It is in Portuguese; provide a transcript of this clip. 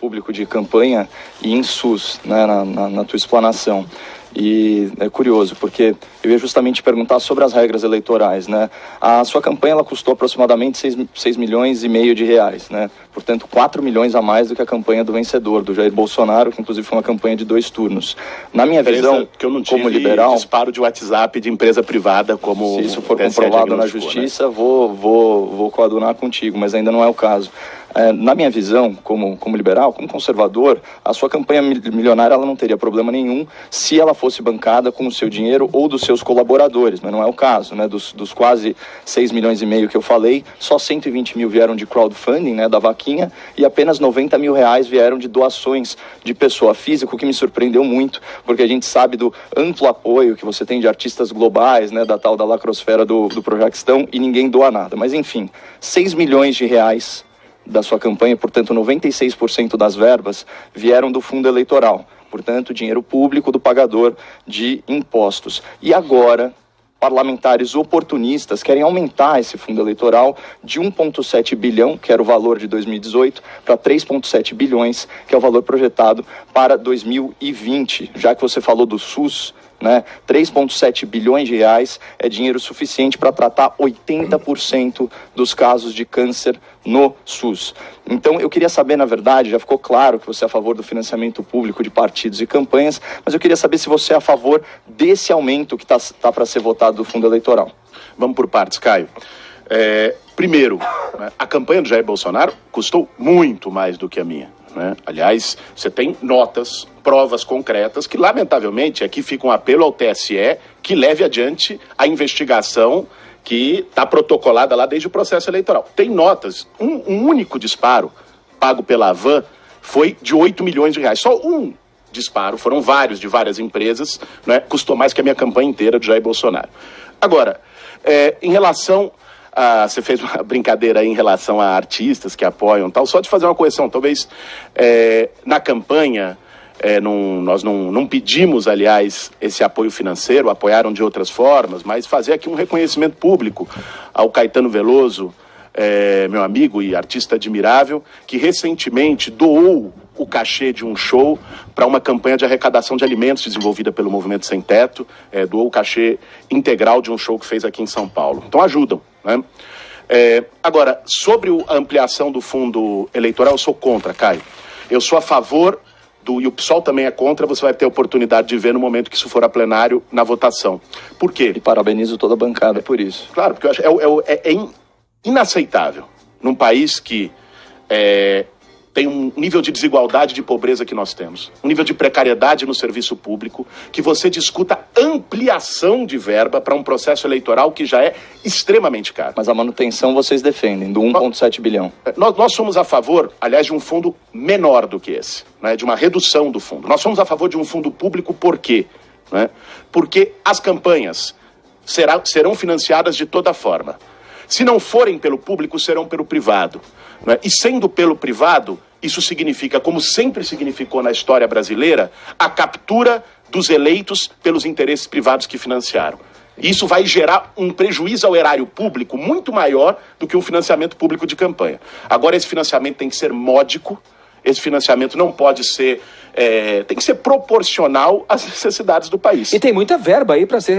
público de campanha e em SUS, né, na tua explanação. E é curioso, porque eu ia justamente perguntar sobre as regras eleitorais, né? A sua campanha, ela custou aproximadamente 6 milhões e meio de reais, né? Portanto, 4 milhões a mais do que a campanha do vencedor, do Jair Bolsonaro, que inclusive foi uma campanha de 2 turnos. Na minha visão, que eu não tive como liberal, disparo de WhatsApp de empresa privada, como se isso for comprovado na justiça, né? vou coadunar contigo, mas ainda não é o caso. Na minha visão, como liberal, como conservador, a sua campanha milionária ela não teria problema nenhum se ela fosse bancada com o seu dinheiro ou dos seus colaboradores, mas não é o caso, né? Dos quase 6 milhões e meio que eu falei, só 120 mil vieram de crowdfunding, né, da vaquinha, e apenas 90 mil reais vieram de doações de pessoa física, o que me surpreendeu muito, porque a gente sabe do amplo apoio que você tem de artistas globais, né, da tal da lacrosfera do Projaquistão, e ninguém doa nada. Mas enfim, 6 milhões de reais da sua campanha, portanto 96% das verbas vieram do fundo eleitoral, portanto dinheiro público do pagador de impostos. E agora, parlamentares oportunistas querem aumentar esse fundo eleitoral de 1,7 bilhão, que era o valor de 2018, para 3,7 bilhões, que é o valor projetado para 2020. Já que você falou do SUS, né, 3,7 bilhões de reais é dinheiro suficiente para tratar 80% dos casos de câncer no SUS. Então eu queria saber, na verdade, já ficou claro que você é a favor do financiamento público de partidos e campanhas, mas eu queria saber se você é a favor desse aumento que tá para ser votado do fundo eleitoral. Vamos por partes, Caio. Primeiro, a campanha do Jair Bolsonaro custou muito mais do que a minha, né? Aliás, você tem notas, provas concretas que, lamentavelmente, aqui fica um apelo ao TSE que leve adiante a investigação que está protocolada lá desde o processo eleitoral. Tem notas, um único disparo pago pela Havan foi de 8 milhões de reais. Só um disparo, foram vários de várias empresas, né? Custou mais que a minha campanha inteira de Jair Bolsonaro. Agora, em relação... você fez uma brincadeira aí em relação a artistas que apoiam tal, só de fazer uma correção, talvez na campanha nós não pedimos, aliás, esse apoio financeiro, apoiaram de outras formas, mas fazer aqui um reconhecimento público ao Caetano Veloso, meu amigo e artista admirável, que recentemente doou o cachê de um show para uma campanha de arrecadação de alimentos desenvolvida pelo Movimento Sem Teto, doou o cachê integral de um show que fez aqui em São Paulo. Então ajudam, né? Agora, sobre a ampliação do fundo eleitoral, eu sou contra, Caio. Eu sou a favor e o PSOL também é contra, você vai ter a oportunidade de ver no momento que isso for a plenário na votação. Por quê? E parabenizo toda a bancada por isso. Claro, porque eu acho inaceitável num país que tem um nível de desigualdade, de pobreza que nós temos, um nível de precariedade no serviço público, que você discuta ampliação de verba para um processo eleitoral que já é extremamente caro. Mas a manutenção vocês defendem, do 1,7 bilhão. Nós somos a favor, aliás, de um fundo menor do que esse, né, de uma redução do fundo. Nós somos a favor de um fundo público por quê? Né? Porque as campanhas serão financiadas de toda forma. Se não forem pelo público, serão pelo privado, né? E sendo pelo privado, isso significa, como sempre significou na história brasileira, a captura dos eleitos pelos interesses privados que financiaram. Isso vai gerar um prejuízo ao erário público muito maior do que um financiamento público de campanha. Agora, esse financiamento tem que ser módico, esse financiamento não pode ser... tem que ser proporcional às necessidades do país. E tem muita verba aí para ser...